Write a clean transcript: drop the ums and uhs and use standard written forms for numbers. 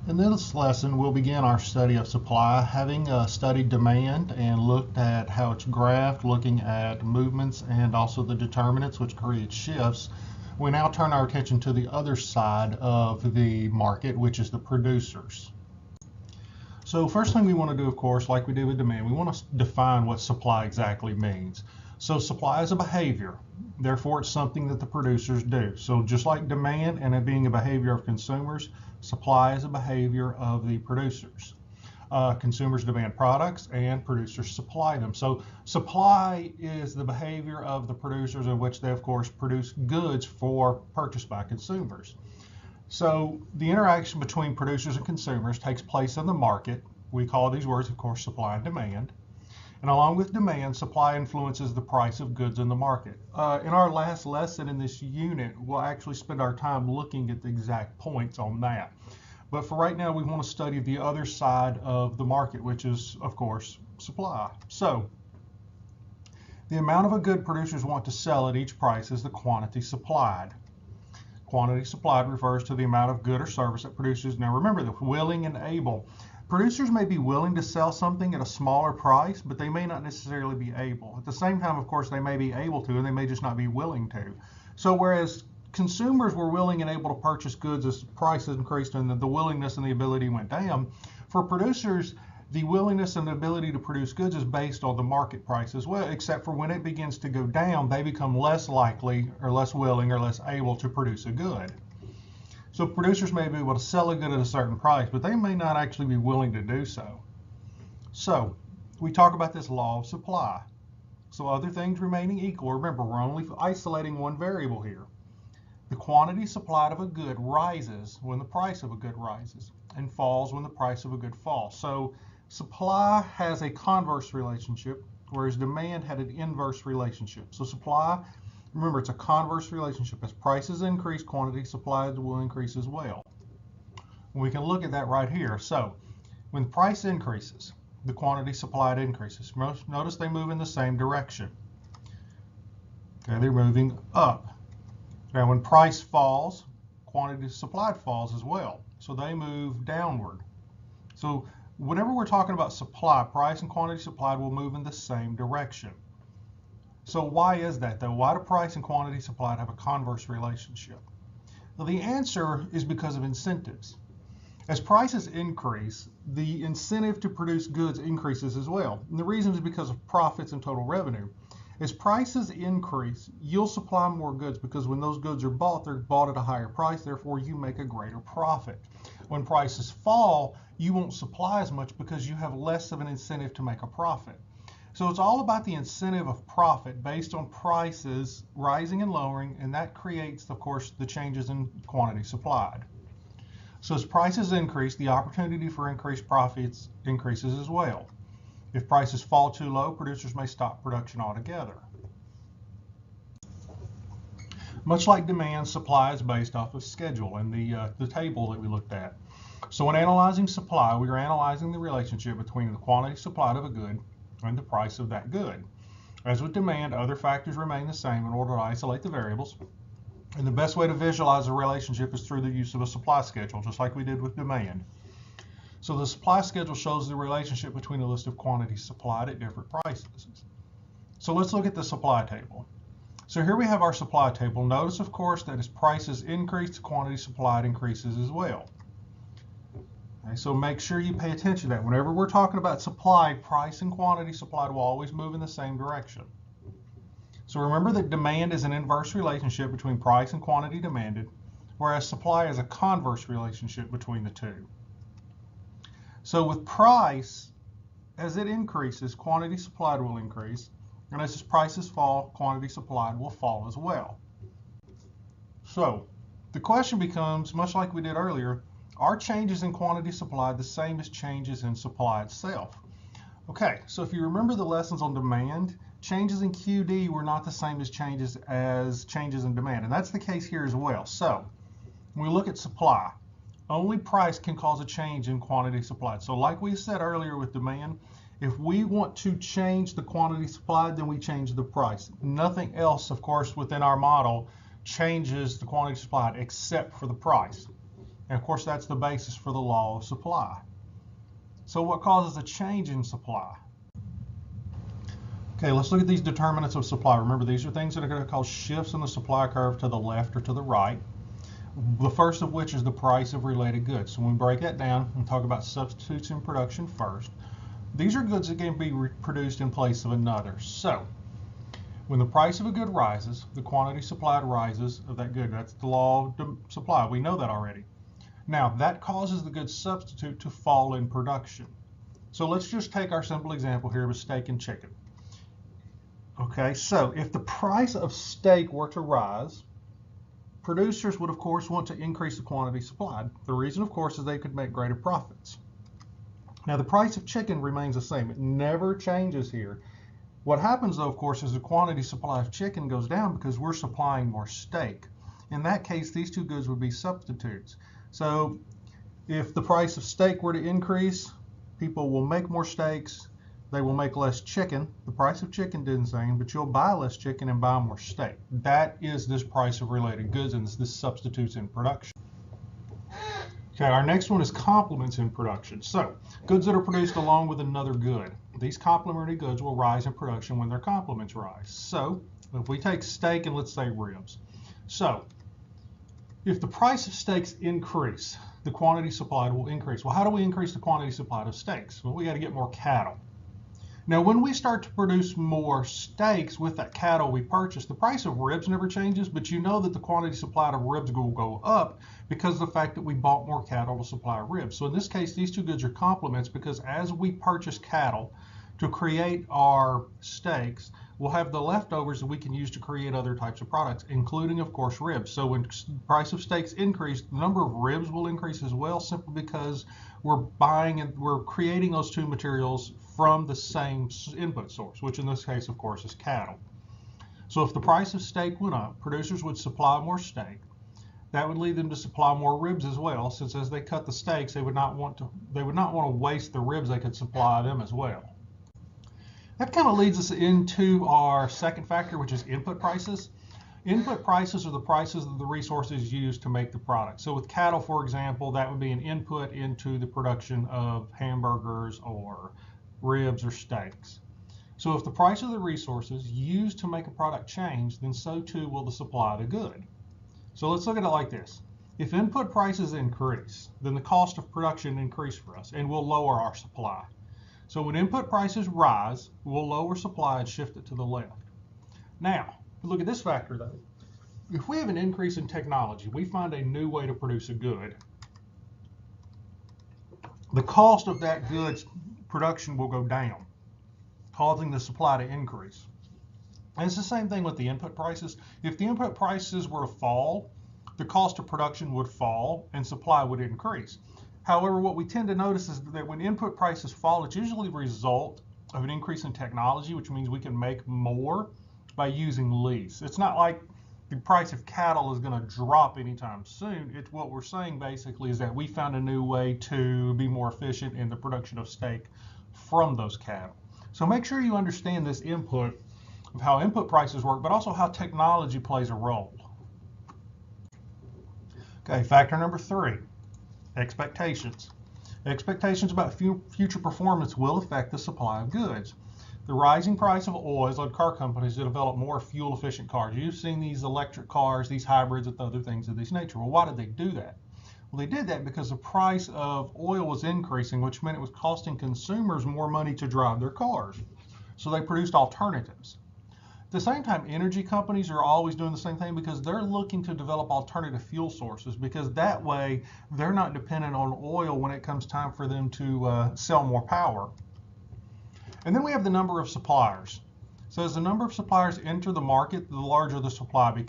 In this lesson, we'll begin our study of supply, having studied demand and looked at how it's graphed, looking at movements and also the determinants which create shifts. We now turn our attention to the other side of the market, which is the producers. So first thing we want to do, of course, like we did with demand, we want to define what supply exactly means. So supply is a behavior. Therefore, it's something that the producers do. So just like demand and it being a behavior of consumers, supply is a behavior of the producers. Consumers demand products and producers supply them. So supply is the behavior of the producers in which they, of course, produce goods for purchase by consumers. So the interaction between producers and consumers takes place in the market. We call these words, of course, supply and demand. And along with demand, supply influences the price of goods in the market. In our last lesson in this unit, we'll actually spend our time looking at the exact points on that. But for right now, we want to study the other side of the market, which is, of course, supply. So the amount of a good producers want to sell at each price is the quantity supplied. Quantity supplied refers to the amount of good or service that producers, now remember, the willing and able. Producers may be willing to sell something at a smaller price, but they may not necessarily be able. At the same time, of course, they may be able to, and they may just not be willing to. So whereas consumers were willing and able to purchase goods as prices increased and the willingness and the ability went down, for producers, the willingness and the ability to produce goods is based on the market price as well, except for when it begins to go down, they become less likely or less willing or less able to produce a good. So producers may be able to sell a good at a certain price, but they may not actually be willing to do so. So we talk about this law of supply. So other things remaining equal, remember, we're only isolating one variable here. The quantity supplied of a good rises when the price of a good rises and falls when the price of a good falls. So supply has a converse relationship, whereas demand had an inverse relationship. So supply, remember, it's a converse relationship. As prices increase, quantity supplied will increase as well. We can look at that right here. So when the price increases, the quantity supplied increases. Notice they move in the same direction. Okay, they're moving up. Now when price falls, quantity supplied falls as well. So they move downward. So whenever we're talking about supply, price and quantity supplied will move in the same direction. So why is that though? Why do price and quantity supplied have a converse relationship? Well, the answer is because of incentives. As prices increase, the incentive to produce goods increases as well. And the reason is because of profits and total revenue. As prices increase, you'll supply more goods because when those goods are bought, they're bought at a higher price, therefore you make a greater profit. When prices fall, you won't supply as much because you have less of an incentive to make a profit. So it's all about the incentive of profit based on prices rising and lowering, and that creates, of course, the changes in quantity supplied. So as prices increase, the opportunity for increased profits increases as well. If prices fall too low, producers may stop production altogether. Much like demand, supply is based off of schedule and the table that we looked at. So when analyzing supply, we are analyzing the relationship between the quantity supplied of a good and the price of that good. As with demand, other factors remain the same in order to isolate the variables. And the best way to visualize a relationship is through the use of a supply schedule, just like we did with demand. So the supply schedule shows the relationship between a list of quantities supplied at different prices. So let's look at the supply table. So here we have our supply table. Notice, of course, that as prices increase, the quantity supplied increases as well. Okay, so make sure you pay attention to that. Whenever we're talking about supply, price and quantity supplied will always move in the same direction. So remember that demand is an inverse relationship between price and quantity demanded, whereas supply is a converse relationship between the two. So with price, as it increases, quantity supplied will increase, and as prices fall, quantity supplied will fall as well. So the question becomes, much like we did earlier, are changes in quantity supplied the same as changes in supply itself? Okay, so if you remember the lessons on demand, changes in QD were not the same as changes in demand, and that's the case here as well. So when we look at supply, only price can cause a change in quantity supplied. So like we said earlier with demand, if we want to change the quantity supplied, then we change the price. Nothing else, of course, within our model changes the quantity supplied except for the price. And of course, that's the basis for the law of supply. So what causes a change in supply? Okay, let's look at these determinants of supply. Remember, these are things that are going to cause shifts in the supply curve to the left or to the right. The first of which is the price of related goods. So when we break that down and talk about substitutes in production first, these are goods that can be produced in place of another. So when the price of a good rises, the quantity supplied rises of that good. That's the law of supply. We know that already. Now, that causes the good substitute to fall in production. So let's just take our simple example here with steak and chicken. Okay, so if the price of steak were to rise, producers would, of course, want to increase the quantity supplied. The reason, of course, is they could make greater profits. Now, the price of chicken remains the same. It never changes here. What happens, though, of course, is the quantity supply of chicken goes down because we're supplying more steak. In that case, these two goods would be substitutes. So if the price of steak were to increase, people will make more steaks. They will make less chicken. The price of chicken didn't change, but you'll buy less chicken and buy more steak. That is this price of related goods, and this substitutes in production. Okay, our next one is complements in production. So, goods that are produced along with another good. These complementary goods will rise in production when their complements rise. So, if we take steak and let's say ribs. So, if the price of steaks increase, the quantity supplied will increase. Well, how do we increase the quantity supplied of steaks? Well, we got to get more cattle. Now, when we start to produce more steaks with that cattle we purchase, the price of ribs never changes, but you know that the quantity supplied of ribs will go up because of the fact that we bought more cattle to supply ribs. So in this case, these two goods are complements because as we purchase cattle to create our steaks, we'll have the leftovers that we can use to create other types of products, including, of course, ribs. So when the price of steaks increase, the number of ribs will increase as well, simply because we're buying and we're creating those two materials from the same input source, which in this case, of course, is cattle. So if the price of steak went up, producers would supply more steak. That would lead them to supply more ribs as well, since as they cut the steaks, they would not want to waste the ribs. They could supply them as well. That kind of leads us into our second factor, which is input prices. Input prices are the prices of the resources used to make the product. So with cattle, for example, that would be an input into the production of hamburgers or ribs or steaks. So if the price of the resources used to make a product change, then so too will the supply of the good. So let's look at it like this. If input prices increase, then the cost of production increase for us and we'll lower our supply. So when input prices rise, we'll lower supply and shift it to the left. Now, look at this factor though. If we have an increase in technology, we find a new way to produce a good, the cost of that good's production will go down, causing the supply to increase. And it's the same thing with the input prices. If the input prices were to fall, the cost of production would fall and supply would increase. However, what we tend to notice is that when input prices fall, it's usually a result of an increase in technology, which means we can make more by using lease. It's not like the price of cattle is going to drop anytime soon. It's what we're saying basically is that we found a new way to be more efficient in the production of steak from those cattle. So make sure you understand this input of how input prices work, but also how technology plays a role. Okay, factor number 3, expectations. Expectations about future performance will affect the supply of goods. The rising price of oil has led car companies to develop more fuel-efficient cars. You've seen these electric cars, these hybrids, and other things of this nature. Well, why did they do that? Well, they did that because the price of oil was increasing, which meant it was costing consumers more money to drive their cars. So they produced alternatives. At the same time, energy companies are always doing the same thing because they're looking to develop alternative fuel sources, because that way they're not dependent on oil when it comes time for them to sell more power. And then we have the number of suppliers. So as the number of suppliers enter the market, the larger the supply becomes.